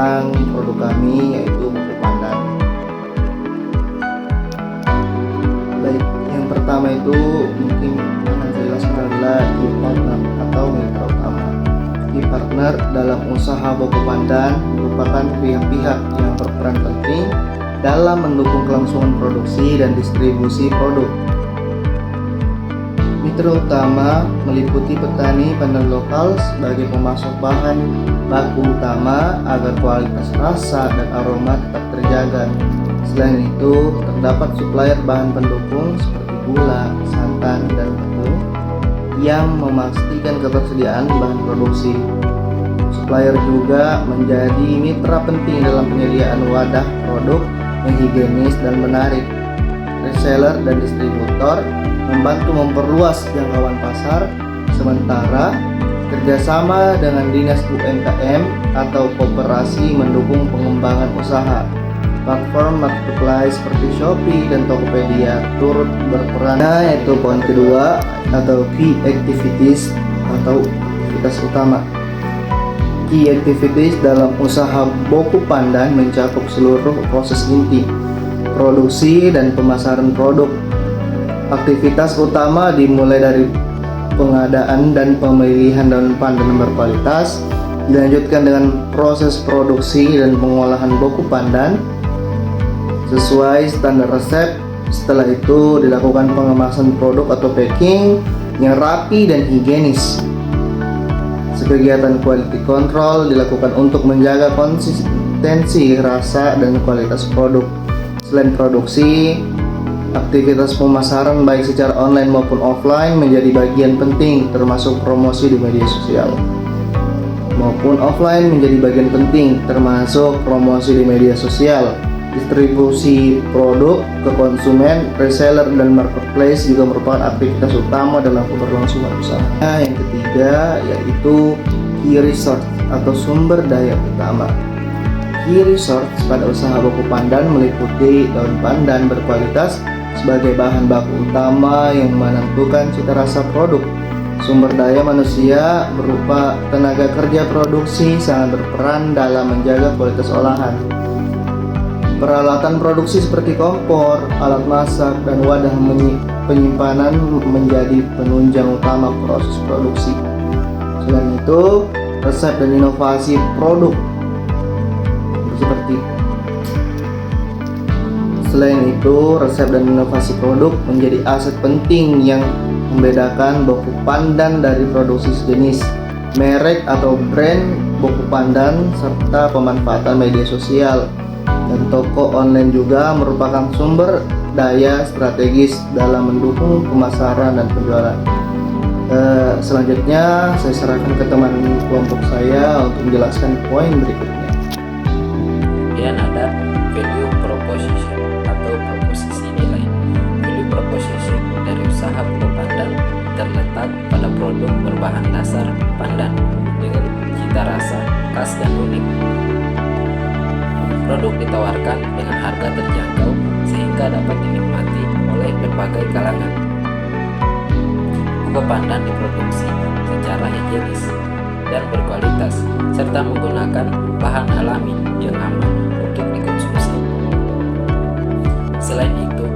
tentang produk kami, yaitu buku pandan. Baik, yang pertama itu mungkin akan saya jelaskan adalah key partner atau mitra utama. Key partner dalam usaha buku pandan merupakan pihak-pihak yang berperan penting dalam mendukung kelangsungan produksi dan distribusi produk. Mitra utama meliputi petani pandan lokal sebagai pemasok bahan baku utama agar kualitas rasa dan aroma tetap terjaga. Selain itu, terdapat supplier bahan pendukung seperti gula, santan, dan tepung yang memastikan ketersediaan bahan produksi. Supplier juga menjadi mitra penting dalam penyediaan wadah produk yang higienis dan menarik. Reseller dan distributor membantu memperluas jangkauan pasar, sementara kerjasama dengan dinas UMKM atau koperasi mendukung pengembangan usaha. Platform marketplace seperti Shopee dan Tokopedia turut berperan, yaitu poin kedua atau key activities atau aktivitas utama. Key activities dalam usaha buku pandan mencakup seluruh proses inti, produksi dan pemasaran produk. Aktivitas utama dimulai dari pengadaan dan pemilihan daun pandan berkualitas, dilanjutkan dengan proses produksi dan pengolahan buku pandan sesuai standar resep. Setelah itu dilakukan pengemasan produk atau packing yang rapi dan higienis. Kegiatan quality control dilakukan untuk menjaga konsistensi rasa dan kualitas produk. Selain produksi, aktivitas pemasaran baik secara online maupun offline menjadi bagian penting, termasuk promosi di media sosial. Maupun offline menjadi bagian penting, termasuk promosi di media sosial. Distribusi produk ke konsumen, reseller, dan marketplace juga merupakan aktivitas utama dalam keberlangsungan usaha. Yang ketiga yaitu key resource atau sumber daya utama. Key resource pada usaha buku pandan meliputi daun pandan berkualitas sebagai bahan baku utama yang menentukan cita rasa produk. Sumber daya manusia berupa tenaga kerja produksi sangat berperan dalam menjaga kualitas olahan. Peralatan produksi seperti kompor, alat masak, dan wadah penyimpanan menjadi penunjang utama proses produksi. Selain itu, resep dan inovasi produk menjadi aset penting yang membedakan buku pandan dari produksi sejenis, merek atau brand buku pandan, serta pemanfaatan media sosial dan toko online juga merupakan sumber daya strategis dalam mendukung pemasaran dan penjualan. Selanjutnya saya serahkan ke teman kelompok saya untuk menjelaskan poin berikutnya. Kemudian ada value proposition atau proposisi nilai. Value proposition dari usaha buku pandan terletak pada produk berbahan dasar pandan dengan cita rasa khas dan unik. Produk ditawarkan dengan harga terjangkau sehingga dapat dinikmati oleh berbagai kalangan. Buku pandan diproduksi secara higienis dan berkualitas serta menggunakan bahan alami yang aman untuk dikonsumsi. Selain itu,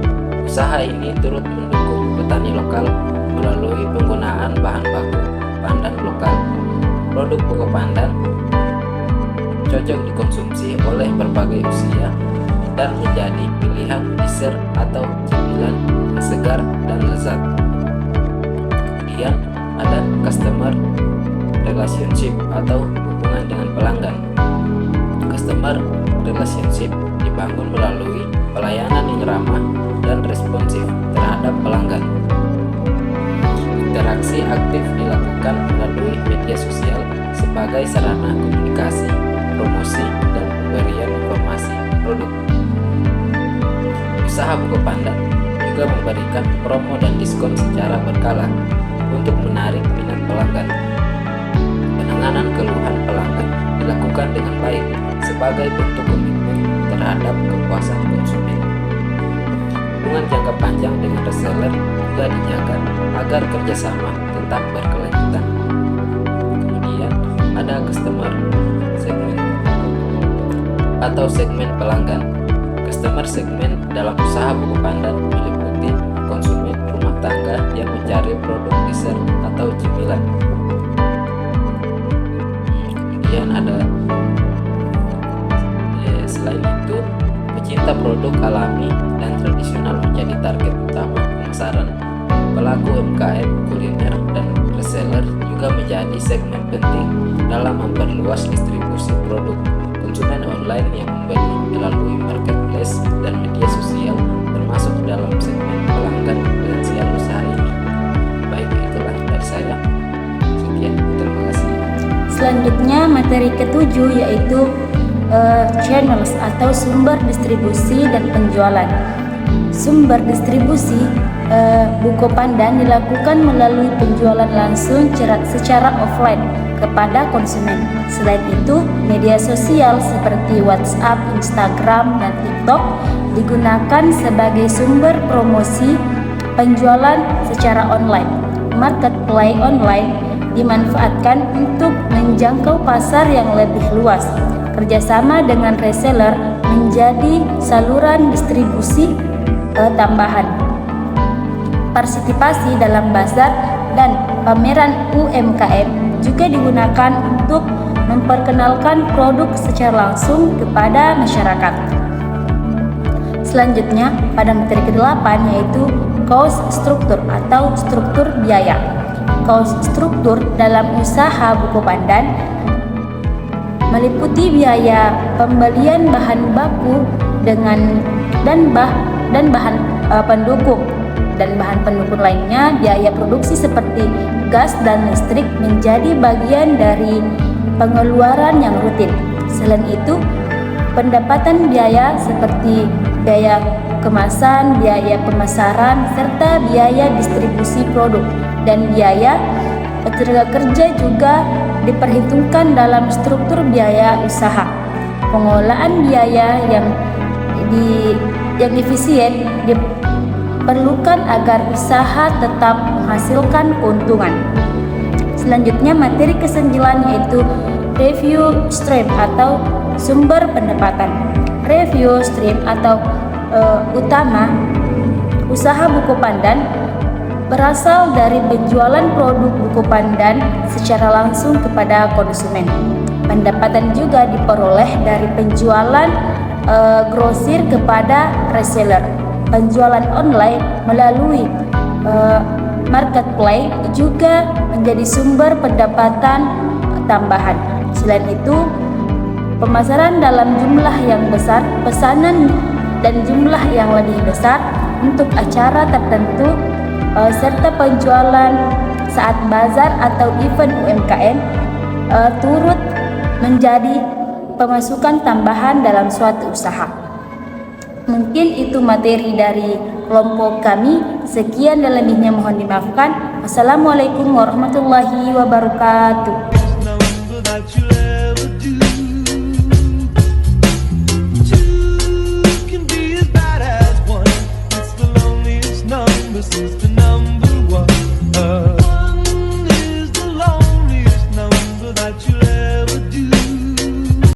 usaha ini turut mendukung petani lokal melalui penggunaan bahan baku pandan lokal. Produk buku pandan cocok dikonsumsi oleh berbagai usia dan menjadi pilihan dessert atau cemilan segar dan lezat. Kemudian ada customer relationship atau hubungan dengan pelanggan. Customer relationship dibangun melalui pelayanan yang ramah dan responsif terhadap pelanggan. Interaksi aktif dilakukan melalui media sosial sebagai sarana komunikasi, promosi, dan pemberian informasi produk. Usaha buku pandan juga memberikan promo dan diskon secara berkala untuk menarik minat pelanggan. Penanganan keluhan pelanggan dilakukan dengan baik sebagai bentuk komitmen terhadap kepuasan konsumen. Hubungan jangka panjang dengan reseller juga dijaga agar kerjasama tetap berkelanjutan. Kemudian ada customer segment. atau segmen pelanggan. Customer segmen dalam usaha buku pandan meliputi konsumen rumah tangga yang mencari produk dessert atau cemilan. Kemudian ada selain itu, pecinta produk alami dan tradisional menjadi target utama pemasaran. Pelaku UMKM, kuliner, dan reseller juga menjadi segmen penting dalam memperluas distribusi produk. Konsumen online yang membeli melalui marketplace dan media sosial termasuk dalam segmen pelanggan potensial usaha ini. Baik, itulah dari saya. Sekian, terima kasih. Selanjutnya materi ketujuh yaitu channels atau sumber distribusi dan penjualan. Sumber distribusi buku pandan dilakukan melalui penjualan langsung secara offline kepada konsumen. Selain itu, media sosial seperti WhatsApp, Instagram, dan TikTok digunakan sebagai sumber promosi penjualan secara online. Marketplace online dimanfaatkan untuk menjangkau pasar yang lebih luas. Kerjasama dengan reseller menjadi saluran distribusi tambahan. Partisipasi dalam bazar dan pameran UMKM juga digunakan untuk memperkenalkan produk secara langsung kepada masyarakat. Selanjutnya, pada materi ke-8 yaitu cost struktur atau struktur biaya. Cost struktur dalam usaha buku pandan meliputi biaya pembelian bahan baku dan bahan pendukung lainnya. Biaya produksi seperti gas dan listrik menjadi bagian dari pengeluaran yang rutin. Selain itu, pendapatan biaya seperti biaya kemasan, biaya pemasaran, serta biaya distribusi produk dan biaya tenaga kerja juga diperhitungkan dalam struktur biaya usaha. Pengelolaan biaya yang efisien diperlukan agar usaha tetap menghasilkan keuntungan. Selanjutnya materi ke-9 yaitu revenue stream atau sumber pendapatan. Revenue stream atau utama usaha buku pandan berasal dari penjualan produk buku pandan secara langsung kepada konsumen. Pendapatan juga diperoleh dari penjualan grosir kepada reseller. Penjualan online melalui marketplace juga menjadi sumber pendapatan tambahan. Selain itu, pemasaran dalam jumlah yang besar, pesanan dan jumlah yang lebih besar untuk acara tertentu serta penjualan saat bazar atau event UMKM turut menjadi pemasukan tambahan dalam suatu usaha. Mungkin itu materi dari kelompok kami. Sekian dan lebihnya mohon dimaafkan. Wassalamualaikum warahmatullahi wabarakatuh. Since the number